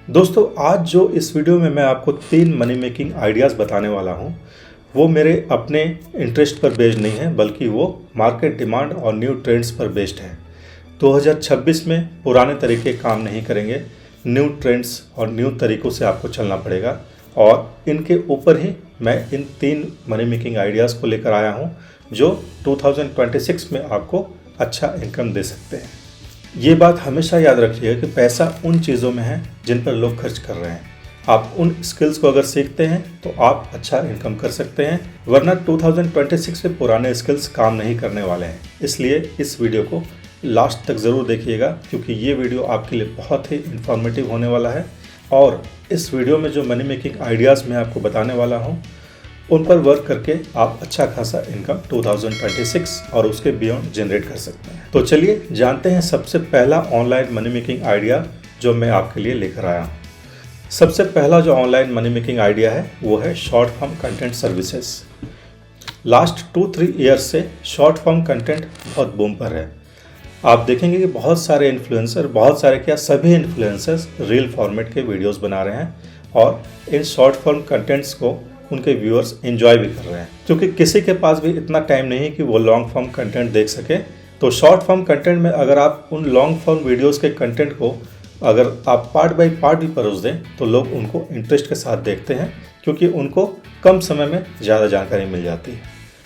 दोस्तों, आज जो इस वीडियो में मैं आपको 3 मनी मेकिंग आइडियाज़ बताने वाला हूँ, वो मेरे अपने इंटरेस्ट पर बेस्ड नहीं है, बल्कि वो मार्केट डिमांड और न्यू ट्रेंड्स पर बेस्ड है। 2026 में पुराने तरीके काम नहीं करेंगे, न्यू ट्रेंड्स और न्यू तरीक़ों से आपको चलना पड़ेगा और इनके ऊपर ही मैं इन 3 मनी मेकिंग आइडियाज़ को लेकर आया हूँ, जो 2026 में आपको अच्छा इनकम दे सकते हैं। ये बात हमेशा याद रखिएगा कि पैसा उन चीज़ों में है जिन पर लोग खर्च कर रहे हैं। आप उन स्किल्स को अगर सीखते हैं तो आप अच्छा इनकम कर सकते हैं, वरना 2026 में पुराने स्किल्स काम नहीं करने वाले हैं। इसलिए इस वीडियो को लास्ट तक ज़रूर देखिएगा, क्योंकि ये वीडियो आपके लिए बहुत ही इन्फॉर्मेटिव होने वाला है। और इस वीडियो में जो मनी मेकिंग आइडियाज़ मैं आपको बताने वाला हूँ, उन पर वर्क करके आप अच्छा खासा इनकम 2026 और उसके बियॉन्ड जनरेट कर सकते हैं। तो चलिए जानते हैं सबसे पहला ऑनलाइन मनी मेकिंग आइडिया जो मैं आपके लिए लेकर आया हूँ। सबसे पहला जो ऑनलाइन मनी मेकिंग आइडिया है वो है short form content services. Last 2-3 years से शॉर्ट फॉर्म कंटेंट बहुत बूम पर है। आप देखेंगे कि बहुत सारे इन्फ्लुएंसर, सभी इन्फ्लुएंसर्स रील फॉर्मेट के वीडियोस बना रहे हैं और इन शॉर्ट फॉर्म कंटेंट्स को उनके व्यूअर्स एंजॉय भी कर रहे हैं, क्योंकि किसी के पास भी इतना टाइम नहीं है कि वो लॉन्ग फॉर्म कंटेंट देख सके। तो शॉर्ट फॉर्म कंटेंट में अगर आप उन लॉन्ग फॉर्म वीडियोस के कंटेंट को अगर आप पार्ट बाय पार्ट भी परोस दें तो लोग उनको इंटरेस्ट के साथ देखते हैं, क्योंकि उनको कम समय में ज़्यादा जानकारी मिल जाती है।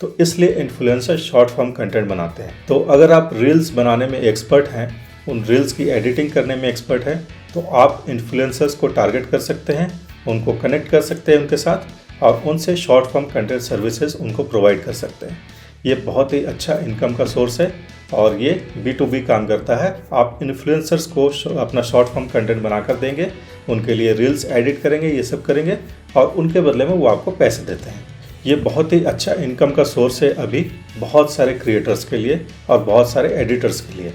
तो इसलिए इन्फ्लुएंसर शॉर्ट फॉर्म कंटेंट बनाते हैं। तो अगर आप रील्स बनाने में एक्सपर्ट हैं, उन रील्स की एडिटिंग करने में एक्सपर्ट हैं, तो आप इन्फ्लुएंसर्स को टारगेट कर सकते हैं, उनको कनेक्ट कर सकते हैं उनके साथ और उनसे शॉर्ट फॉर्म कंटेंट सर्विसेज उनको प्रोवाइड कर सकते हैं। ये बहुत ही अच्छा इनकम का सोर्स है और ये B2B काम करता है। आप इन्फ्लुएंसर्स को अपना शॉर्ट फॉर्म कंटेंट बनाकर देंगे, उनके लिए रील्स एडिट करेंगे, ये सब करेंगे और उनके बदले में वो आपको पैसे देते हैं। ये बहुत ही अच्छा इनकम का सोर्स है अभी बहुत सारे क्रिएटर्स के लिए और बहुत सारे एडिटर्स के लिए।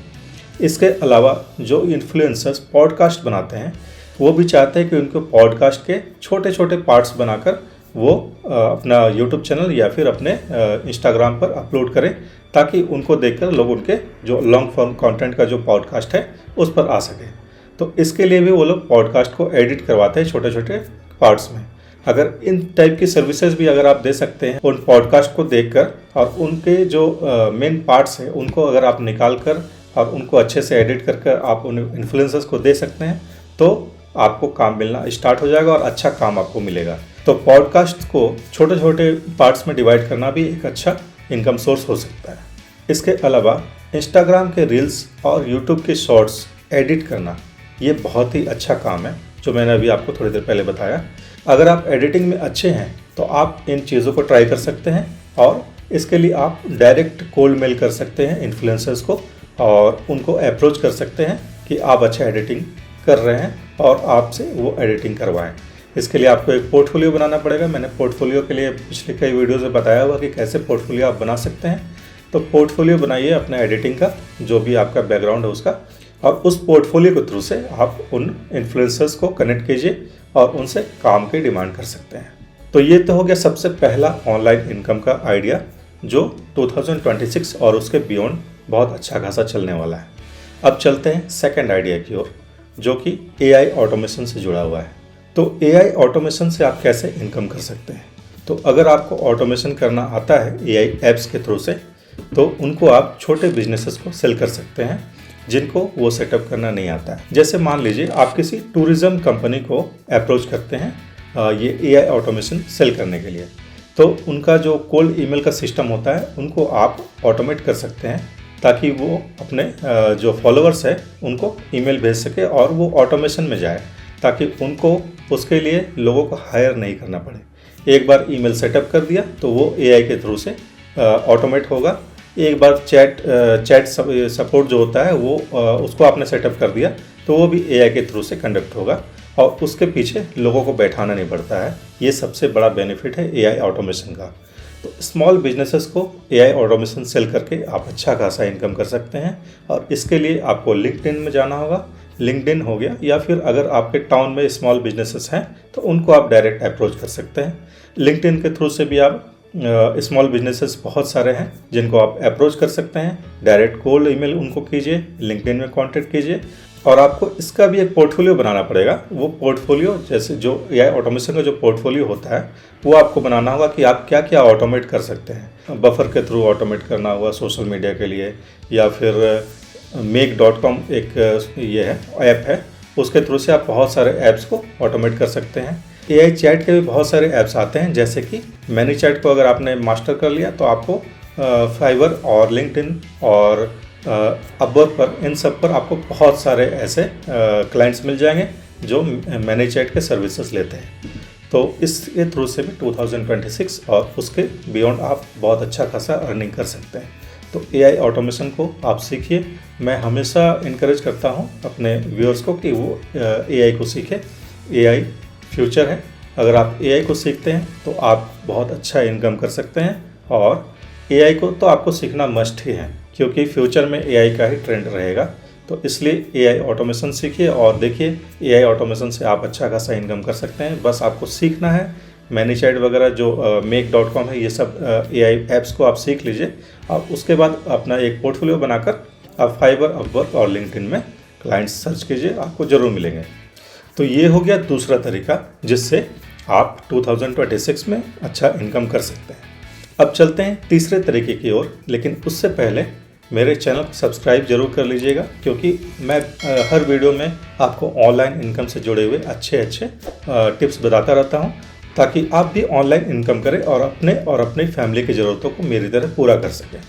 इसके अलावा जो इन्फ्लुएंसर्स पॉडकास्ट बनाते हैं, वो भी चाहते हैं कि उनको पॉडकास्ट के छोटे छोटे पार्ट्स बनाकर वो अपना यूट्यूब चैनल या फिर अपने इंस्टाग्राम पर अपलोड करें, ताकि उनको देखकर लोग उनके जो लॉन्ग फॉर्म कंटेंट का जो पॉडकास्ट है उस पर आ सके। तो इसके लिए भी वो लोग पॉडकास्ट को एडिट करवाते हैं छोटे छोटे पार्ट्स में। अगर इन टाइप की सर्विसेज भी अगर आप दे सकते हैं, उन पॉडकास्ट को देखकर और उनके जो मेन पार्ट्स हैं उनको अगर आप निकाल कर और उनको अच्छे से एडिट कर आप उन इन्फ्लुएंसर्स को दे सकते हैं, तो आपको काम मिलना स्टार्ट हो जाएगा और अच्छा काम आपको मिलेगा। तो पॉडकास्ट को छोटे छोटे पार्ट्स में डिवाइड करना भी एक अच्छा इनकम सोर्स हो सकता है। इसके अलावा इंस्टाग्राम के रील्स और यूट्यूब के शॉर्ट्स एडिट करना, ये बहुत ही अच्छा काम है, जो मैंने अभी आपको थोड़ी देर पहले बताया। अगर आप एडिटिंग में अच्छे हैं तो आप इन चीज़ों को ट्राई कर सकते हैं और इसके लिए आप डायरेक्ट कोल्ड मेल कर सकते हैं इन्फ्लुएंसर्स को और उनको अप्रोच कर सकते हैं कि आप अच्छा एडिटिंग कर रहे हैं और आपसे वो एडिटिंग करवाएं। इसके लिए आपको एक पोर्टफोलियो बनाना पड़ेगा। मैंने पोर्टफोलियो के लिए पिछले कई वीडियोज़ में बताया हुआ कि कैसे पोर्टफोलियो आप बना सकते हैं। तो पोर्टफोलियो बनाइए अपना एडिटिंग का, जो भी आपका बैकग्राउंड है उसका, और उस पोर्टफोलियो के थ्रू से आप उन इन्फ्लुएंसर्स को कनेक्ट कीजिए और उनसे काम की डिमांड कर सकते हैं। तो ये तो हो गया सबसे पहला ऑनलाइन इनकम का आइडिया, जो 2026 और उसके बियॉन्ड बहुत अच्छा खासा चलने वाला है। अब चलते हैं सेकेंड आइडिया की ओर, जो कि AI ऑटोमेशन से जुड़ा हुआ है। तो AI ऑटोमेशन से आप कैसे इनकम कर सकते हैं? तो अगर आपको ऑटोमेशन करना आता है AI ऐप्स के थ्रू से, तो उनको आप छोटे बिजनेसेस को सेल कर सकते हैं जिनको वो सेटअप करना नहीं आता है। जैसे मान लीजिए आप किसी टूरिज्म कंपनी को अप्रोच करते हैं ये AI ऑटोमेशन सेल करने के लिए, तो उनका जो कोल्ड ईमेल का सिस्टम होता है उनको आप ऑटोमेट कर सकते हैं, ताकि वो अपने जो फॉलोअर्स है उनको ईमेल भेज सके और वो ऑटोमेशन में जाए, ताकि उनको उसके लिए लोगों को हायर नहीं करना पड़े। एक बार ईमेल सेटअप कर दिया तो वो AI के थ्रू से ऑटोमेट होगा। एक बार चैट सपोर्ट जो होता है वो उसको आपने सेटअप कर दिया तो वो भी AI के थ्रू से कंडक्ट होगा और उसके पीछे लोगों को बैठाना नहीं पड़ता है। ये सबसे बड़ा बेनिफिट है AI ऑटोमेशन का। तो स्मॉल बिजनेसेस को AI ऑटोमेशन सेल करके आप अच्छा खासा इनकम कर सकते हैं और इसके लिए आपको लिंक्डइन में जाना होगा। लिंक्डइन हो गया, या फिर अगर आपके टाउन में स्मॉल बिजनेसेस हैं तो उनको आप डायरेक्ट अप्रोच कर सकते हैं। लिंक्डइन के थ्रू से भी आप स्मॉल बिजनेसेस बहुत सारे हैं जिनको आप अप्रोच कर सकते हैं। डायरेक्ट कॉल ईमेल उनको कीजिए, लिंक्डइन में कांटेक्ट कीजिए और आपको इसका भी एक पोर्टफोलियो बनाना पड़ेगा। वो पोर्टफोलियो जैसे जो एआई ऑटोमेशन का जो पोर्टफोलियो होता है वो आपको बनाना होगा कि आप क्या क्या ऑटोमेट कर सकते हैं। बफर के थ्रू ऑटोमेट करना हुआ सोशल मीडिया के लिए, या फिर make.com एक ये है ऐप है, उसके थ्रू से आप बहुत सारे ऐप्स को ऑटोमेट कर सकते हैं। एआई चैट के भी बहुत सारे ऐप्स आते हैं, जैसे कि मैनीचैट को अगर आपने मास्टर कर लिया तो आपको फाइवर और लिंक्डइन और अपवर्क पर, इन सब पर आपको बहुत सारे ऐसे क्लाइंट्स मिल जाएंगे जो मैनीचैट के सर्विसेज लेते हैं। तो इसके थ्रू से भी 2026 और उसके बियॉन्ड आप बहुत अच्छा खासा अर्निंग कर सकते हैं। तो एआई ऑटोमेशन को आप सीखिए। मैं हमेशा इनकरेज करता हूं अपने व्यूअर्स को कि वो एआई को सीखें। एआई फ्यूचर है। अगर आप एआई को सीखते हैं तो आप बहुत अच्छा इनकम कर सकते हैं, और एआई को तो आपको सीखना मस्ट ही है, क्योंकि फ्यूचर में एआई का ही ट्रेंड रहेगा। तो इसलिए एआई ऑटोमेशन सीखिए और देखिए एआई ऑटोमेशन से आप अच्छा खासा इनकम कर सकते हैं। बस आपको सीखना है। मैनीचैट वगैरह जो make.com है, ये सब एआई ऐप्स को आप सीख लीजिए। और उसके बाद अपना एक पोर्टफोलियो बनाकर आप फाइवर, अपवर्क और लिंक्डइन में क्लाइंट्स सर्च कीजिए, आपको ज़रूर मिलेंगे। तो ये हो गया दूसरा तरीका जिससे आप 2026 में अच्छा इनकम कर सकते हैं। अब चलते हैं तीसरे तरीके की ओर, लेकिन उससे पहले मेरे चैनल को सब्सक्राइब जरूर कर लीजिएगा, क्योंकि मैं हर वीडियो में आपको ऑनलाइन इनकम से जुड़े हुए अच्छे टिप्स बताता रहता हूं, ताकि आप भी ऑनलाइन इनकम करें और अपनी फैमिली की ज़रूरतों को मेरी तरह पूरा कर सकें।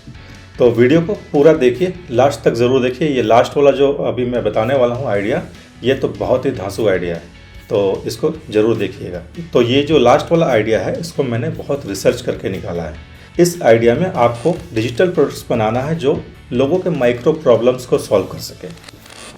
तो वीडियो को पूरा देखिए, लास्ट तक ज़रूर देखिए। ये लास्ट वाला जो अभी मैं बताने वाला हूँ आइडिया, ये तो बहुत ही धांसू आइडिया है, तो इसको ज़रूर देखिएगा। तो ये जो लास्ट वाला आइडिया है, इसको मैंने बहुत रिसर्च करके निकाला है। इस आइडिया में आपको डिजिटल प्रोडक्ट्स बनाना है जो लोगों के माइक्रो प्रॉब्लम्स को सॉल्व कर सके।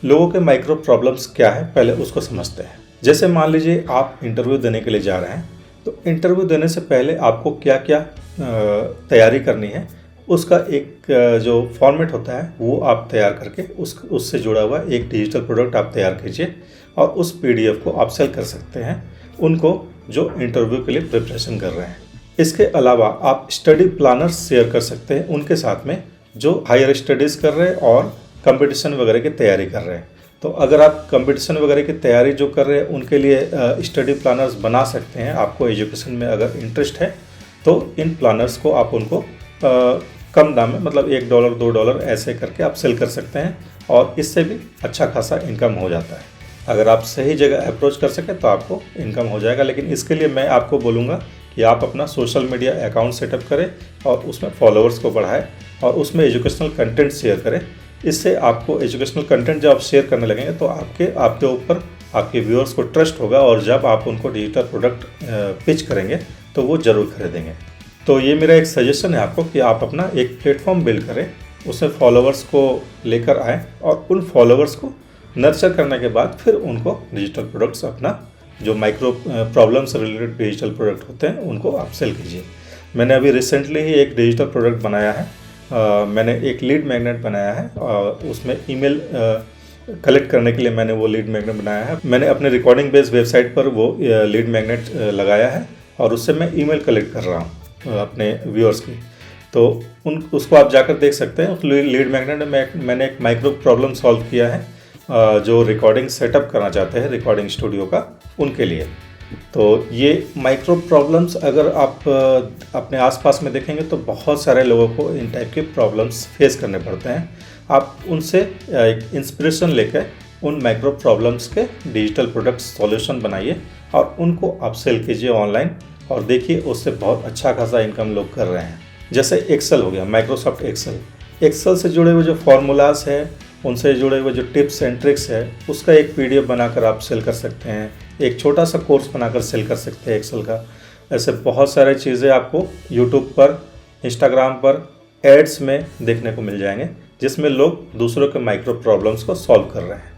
लोगों के माइक्रो प्रॉब्लम्स क्या है, पहले उसको समझते हैं। जैसे मान लीजिए आप इंटरव्यू देने के लिए जा रहे हैं, तो इंटरव्यू देने से पहले आपको क्या क्या तैयारी करनी है, उसका एक जो फॉर्मेट होता है वो आप तैयार करके उससे जुड़ा हुआ एक डिजिटल प्रोडक्ट आप तैयार कीजिए, और उस पीडीएफ को आप सेल कर सकते हैं उनको जो इंटरव्यू के लिए प्रिपरेशन कर रहे हैं। इसके अलावा आप स्टडी प्लानर्स शेयर कर सकते हैं उनके साथ में जो हायर स्टडीज़ कर रहे हैं और कंपटीशन वगैरह की तैयारी कर रहे हैं। तो अगर आप कंपटीशन वगैरह की तैयारी जो कर रहे हैं उनके लिए स्टडी प्लानर्स बना सकते हैं। आपको एजुकेशन में अगर इंटरेस्ट है तो इन प्लानर्स को आप उनको कम दाम में, मतलब $1 $2 ऐसे करके आप सेल कर सकते हैं, और इससे भी अच्छा खासा इनकम हो जाता है। अगर आप सही जगह अप्रोच कर सकें तो आपको इनकम हो जाएगा। लेकिन इसके लिए मैं आपको बोलूँगा कि आप अपना सोशल मीडिया अकाउंट सेटअप करें और उसमें फॉलोअर्स को बढ़ाएं और उसमें एजुकेशनल कंटेंट शेयर करें। इससे आपको एजुकेशनल कंटेंट जब आप शेयर करने लगेंगे तो आपके ऊपर आपके व्यूअर्स को ट्रस्ट होगा, और जब आप उनको डिजिटल प्रोडक्ट पिच करेंगे तो वो ज़रूर खरीदेंगे। तो ये मेरा एक सजेशन है आपको कि आप अपना एक प्लेटफॉर्म बिल्ड करें, उसमें फॉलोअर्स को लेकर आएँ, और उन फॉलोअर्स को नर्चर करने के बाद फिर उनको डिजिटल प्रोडक्ट्स, अपना जो माइक्रो प्रॉब्लम से रिलेटेड डिजिटल प्रोडक्ट होते हैं उनको आप सेल कीजिए। मैंने अभी रिसेंटली ही एक डिजिटल प्रोडक्ट बनाया है। मैंने एक लीड मैग्नेट बनाया है, उसमें ईमेल कलेक्ट करने के लिए मैंने वो लीड मैग्नेट बनाया है। मैंने अपने रिकॉर्डिंग बेस्ड वेबसाइट पर वो लीड मैग्नेट लगाया है, और उससे मैं ईमेल कलेक्ट कर रहा हूँ अपने व्यूअर्स की। तो उसको आप जाकर देख सकते हैं। उस लीड मैग्नेट में मैंने एक माइक्रो प्रॉब्लम सॉल्व किया है, जो रिकॉर्डिंग सेटअप करना चाहते हैं रिकॉर्डिंग स्टूडियो का, उनके लिए। तो ये माइक्रो प्रॉब्लम्स अगर आप अपने आसपास में देखेंगे तो बहुत सारे लोगों को इन टाइप के प्रॉब्लम्स फेस करने पड़ते हैं। आप उनसे एक इंस्पिरेशन लेकर उन माइक्रो प्रॉब्लम्स के डिजिटल प्रोडक्ट सॉल्यूशन बनाइए और उनको आप सेल कीजिए ऑनलाइन, और देखिए उससे बहुत अच्छा खासा इनकम लोग कर रहे हैं। जैसे एक्सेल हो गया, माइक्रोसॉफ्ट एक्सेल से जुड़े हुए जो फॉर्मूलाज है, उनसे जुड़े हुए जो टिप्स एंड ट्रिक्स है, उसका एक पीडीएफ बनाकर आप सेल कर सकते हैं। एक छोटा सा कोर्स बनाकर सेल कर सकते हैं एक्सेल का। ऐसे बहुत सारे चीज़ें आपको यूट्यूब पर, इंस्टाग्राम पर एड्स में देखने को मिल जाएंगे, जिसमें लोग दूसरों के माइक्रो प्रॉब्लम्स को सॉल्व कर रहे हैं।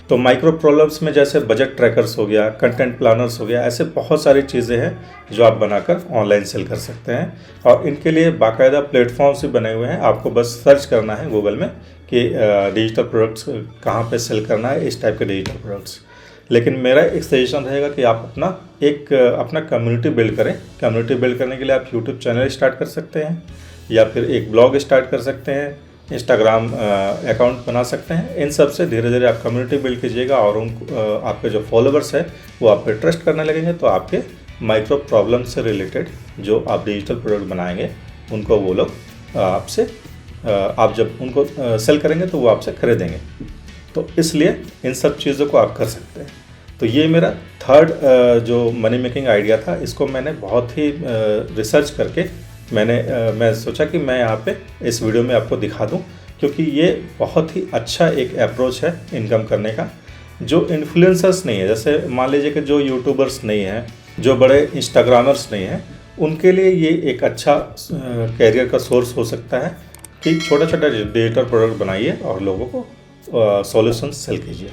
तो माइक्रो प्रॉब्लम्स में जैसे बजट ट्रैकर्स हो गया, कंटेंट प्लानर्स हो गया, ऐसे बहुत सारी चीज़ें हैं जो आप बनाकर ऑनलाइन सेल कर सकते हैं, और इनके लिए बाकायदा प्लेटफॉर्म्स भी बने हुए हैं। आपको बस सर्च करना है गूगल में कि डिजिटल प्रोडक्ट्स कहाँ पे सेल करना है, इस टाइप के डिजिटल प्रोडक्ट्स। लेकिन मेरा एक सजेशन रहेगा कि आप अपना कम्युनिटी बिल्ड करें। कम्युनिटी बिल्ड करने के लिए आप यूट्यूब चैनल स्टार्ट कर सकते हैं, या फिर एक ब्लॉग स्टार्ट कर सकते हैं, इंस्टाग्राम अकाउंट बना सकते हैं। इन सब से धीरे धीरे आप कम्युनिटी बिल्ड कीजिएगा और आपके जो फॉलोवर्स है वो आप पे ट्रस्ट करने लगेंगे, तो आपके माइक्रो प्रॉब्लम से रिलेटेड जो आप डिजिटल प्रोडक्ट बनाएंगे उनको वो लोग आपसे आप जब उनको सेल करेंगे तो वो आपसे खरीदेंगे। तो इसलिए इन सब चीज़ों को आप कर सकते हैं। तो ये मेरा थर्ड जो मनी मेकिंग आइडिया था, इसको मैंने बहुत ही रिसर्च करके मैं सोचा कि मैं यहाँ पे इस वीडियो में आपको दिखा दूँ, क्योंकि ये बहुत ही अच्छा एक अप्रोच है इनकम करने का। जो इन्फ्लुएंसर्स नहीं है, जैसे मान लीजिए कि जो यूट्यूबर्स नहीं हैं, जो बड़े इंस्टाग्रामर्स नहीं हैं, उनके लिए ये एक अच्छा कैरियर का सोर्स हो सकता है कि छोटा छोटा डिजिटल प्रोडक्ट बनाइए और लोगों को सॉल्यूशंस सेल कीजिए।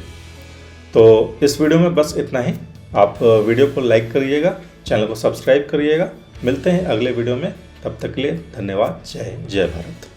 तो इस वीडियो में बस इतना ही। आप वीडियो को लाइक करिएगा, चैनल को सब्सक्राइब करिएगा। मिलते हैं अगले वीडियो में, तब तक के लिए धन्यवाद। जय हिंद, जय भारत।